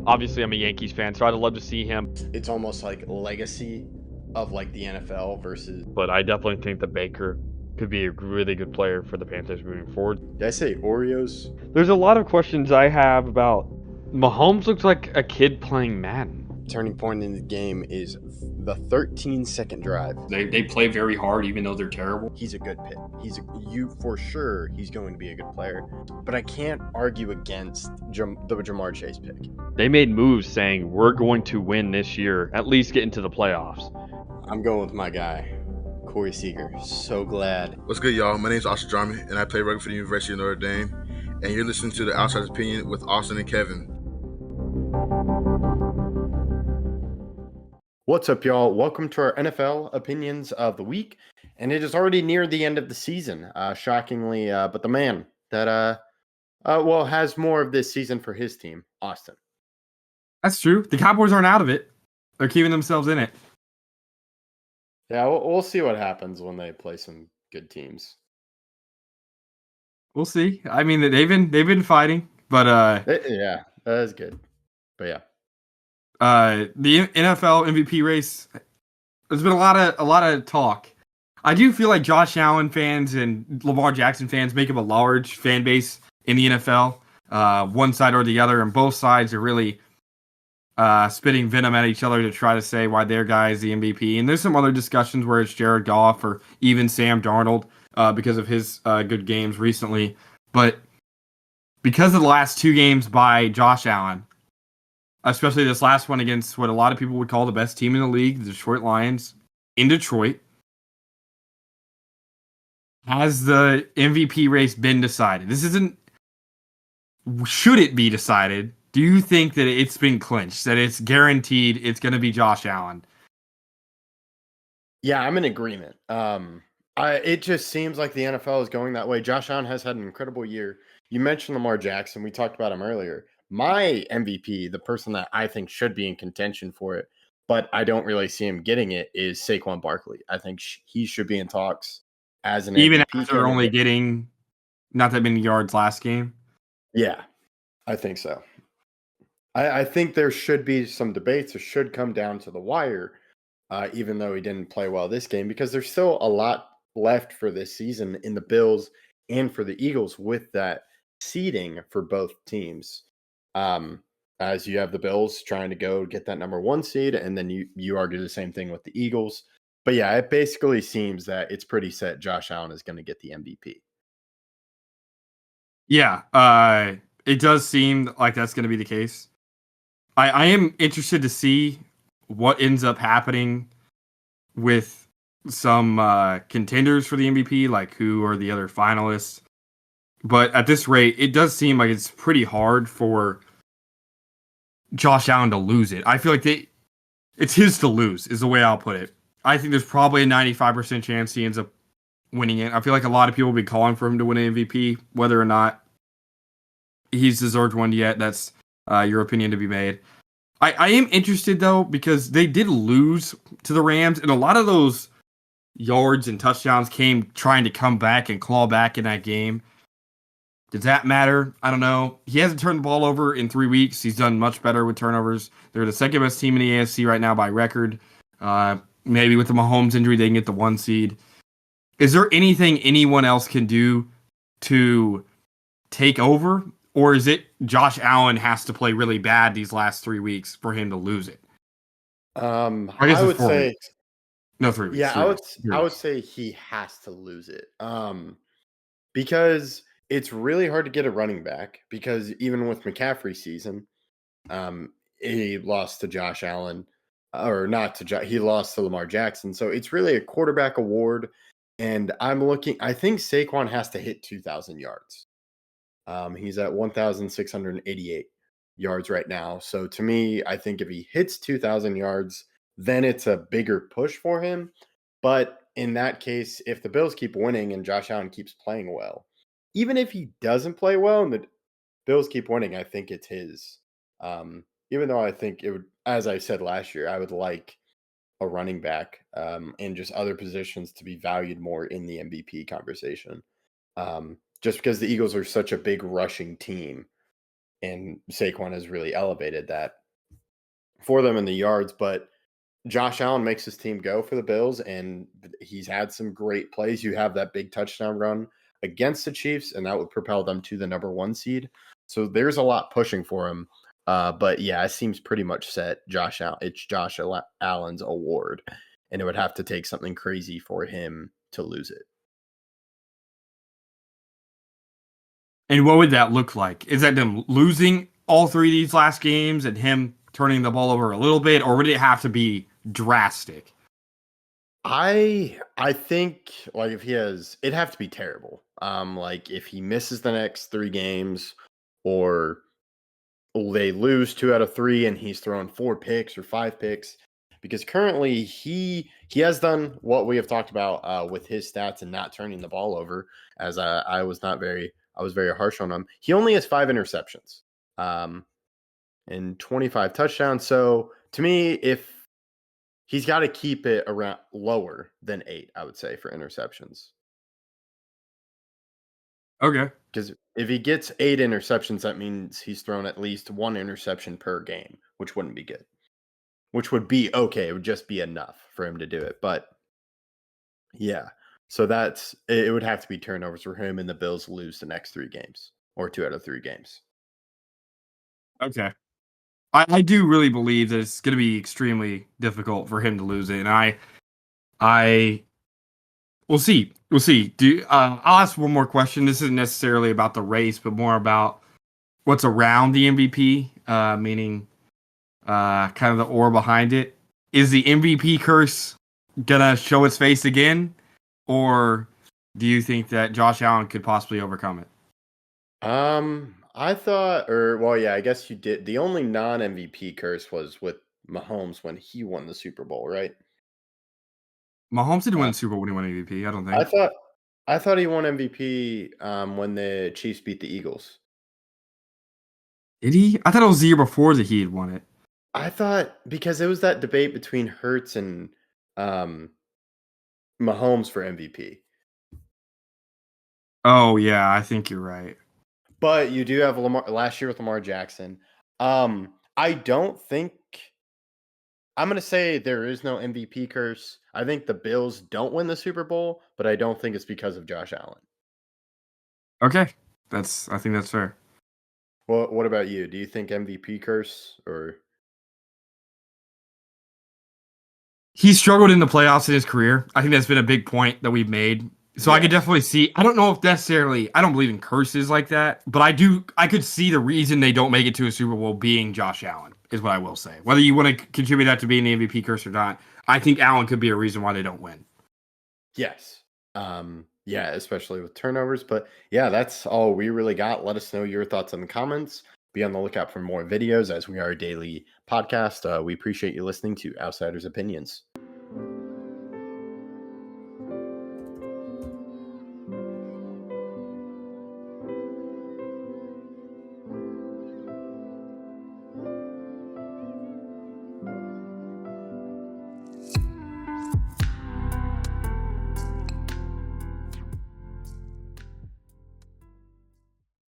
Obviously, I'm a Yankees fan, so I'd love to see him. It's almost like legacy of like the NFL versus. But I definitely think that Baker could be a really good player for the Panthers moving forward. Did I say Oreos? There's a lot of questions I have about Mahomes. Looks like a kid playing Madden. Turning point in the game is the 13-second drive. They play very hard, even though they're terrible. He's a good pick. For sure. He's going to be a good player. But I can't argue against the Ja'Marr Chase pick. They made moves saying we're going to win this year, at least get into the playoffs. I'm going with my guy, Corey Seager. So glad. What's good, y'all? My name is Austin Drummond, and I play rugby for the University of Notre Dame. And you're listening to The Outsider's Opinion with Austin and Kevin. What's up, y'all? Welcome to our NFL opinions of the week. And it is already near the end of the season, shockingly. But the man that has more of this season for his team, Austin. That's true. The Cowboys aren't out of it. They're keeping themselves in it. Yeah, we'll see what happens when they play some good teams. We'll see. I mean, they've been fighting, but yeah, that is good. But yeah. The NFL MVP race, there's been a lot of talk. I do feel like Josh Allen fans and Lamar Jackson fans make up a large fan base in the NFL, one side or the other, and both sides are really spitting venom at each other to try to say why their guy is the MVP. And there's some other discussions where it's Jared Goff or even Sam Darnold because of his good games recently. But because of the last two games by Josh Allen, especially this last one against what a lot of people would call the best team in the league, the Detroit Lions, in Detroit, has the MVP race been decided? Should it be decided? Do you think that it's been clinched, that it's guaranteed it's going to be Josh Allen? Yeah, I'm in agreement. It just seems like the NFL is going that way. Josh Allen has had an incredible year. You mentioned Lamar Jackson. We talked about him earlier. My MVP, the person that I think should be in contention for it, but I don't really see him getting it, is Saquon Barkley. I think he should be in talks as an even MVP after only getting not that many yards last game. Yeah, I think so. I think there should be some debates. It should come down to the wire, even though he didn't play well this game, because there's still a lot left for this season in the Bills and for the Eagles with that seeding for both teams. As you have the Bills trying to go get that number one seed, and then you argue the same thing with the Eagles. But yeah, it basically seems that it's pretty set Josh Allen is going to get the MVP. Yeah, it does seem like that's going to be the case. I am interested to see what ends up happening with some contenders for the MVP, like who are the other finalists. But at this rate, it does seem like it's pretty hard for Josh Allen to lose it. I feel like it's his to lose, is the way I'll put it. I think there's probably a 95% chance he ends up winning it. I feel like a lot of people will be calling for him to win an MVP, whether or not he's deserved one yet. That's your opinion to be made. I am interested, though, because they did lose to the Rams, and a lot of those yards and touchdowns came trying to come back and claw back in that game. Does that matter? I don't know. He hasn't turned the ball over in 3 weeks. He's done much better with turnovers. They're the second best team in the AFC right now by record. Maybe with the Mahomes injury, they can get the 1 seed. Is there anything anyone else can do to take over? Or is it Josh Allen has to play really bad these last 3 weeks for him to lose it? I would say weeks. No, 3 weeks. Yeah, 3 weeks. I would say he has to lose it. Because it's really hard to get a running back, because even with McCaffrey's season, he lost to Josh Allen, or not to he lost to Lamar Jackson. So it's really a quarterback award. And I think Saquon has to hit 2,000 yards. He's at 1,688 yards right now. So to me, I think if he hits 2,000 yards, then it's a bigger push for him. But in that case, if the Bills keep winning and Josh Allen keeps playing well, even if he doesn't play well and the Bills keep winning, I think it's his. Even though I think it would, as I said last year, I would like a running back and just other positions to be valued more in the MVP conversation. Just because the Eagles are such a big rushing team. and Saquon has really elevated that for them in the yards. But Josh Allen makes his team go for the Bills, and he's had some great plays. You have that big touchdown run against the Chiefs, and that would propel them to the number 1 seed. So there's a lot pushing for him. But yeah, it seems pretty much set. It's Josh Allen's award, and it would have to take something crazy for him to lose it. And what would that look like? Is that them losing all 3 of these last games and him turning the ball over a little bit, or would it have to be drastic? I think like if it'd have to be terrible. Like if he misses the next 3 games, or they lose 2 out of 3 and he's thrown 4 picks or 5 picks, because currently he has done what we have talked about with his stats and not turning the ball over. As I was very harsh on him. He only has 5 interceptions, and 25 touchdowns. So to me, if he's got to keep it around lower than 8, I would say, for interceptions. Okay. Because if he gets 8 interceptions, that means he's thrown at least 1 interception per game, which wouldn't be good. Which would be okay. It would just be enough for him to do it. But yeah, so it would have to be turnovers for him, and the Bills lose the next 3 games, or 2 out of 3 games. Okay. I do really believe that it's going to be extremely difficult for him to lose it, and we'll see. We'll see. I'll ask one more question. This isn't necessarily about the race, but more about what's around the MVP, meaning kind of the ore behind it. Is the MVP curse gonna show its face again, or do you think that Josh Allen could possibly overcome it? I thought, I guess you did. The only non-MVP curse was with Mahomes when he won the Super Bowl, right? Mahomes didn't win the Super Bowl when he won MVP. I don't think. I thought he won MVP when the Chiefs beat the Eagles. Did he? I thought it was the year before that he had won it. I thought, because it was that debate between Hurts and Mahomes for MVP. Oh yeah, I think you're right. But you do have last year with Lamar Jackson. I don't think, I'm going to say there is no MVP curse. I think the Bills don't win the Super Bowl, but I don't think it's because of Josh Allen. Okay, I think that's fair. Well, what about you? Do you think MVP curse, or? He struggled in the playoffs in his career. I think that's been a big point that we've made. So I could definitely see. I don't know if necessarily. I don't believe in curses like that, but I could see the reason they don't make it to a Super Bowl being Josh Allen. Is what I will say. Whether you want to contribute that to being the MVP curse or not, I think Allen could be a reason why they don't win. Yes. Yeah, especially with turnovers. But yeah, that's all we really got. Let us know your thoughts in the comments. Be on the lookout for more videos, as we are a daily podcast. We appreciate you listening to Outsiders Opinions.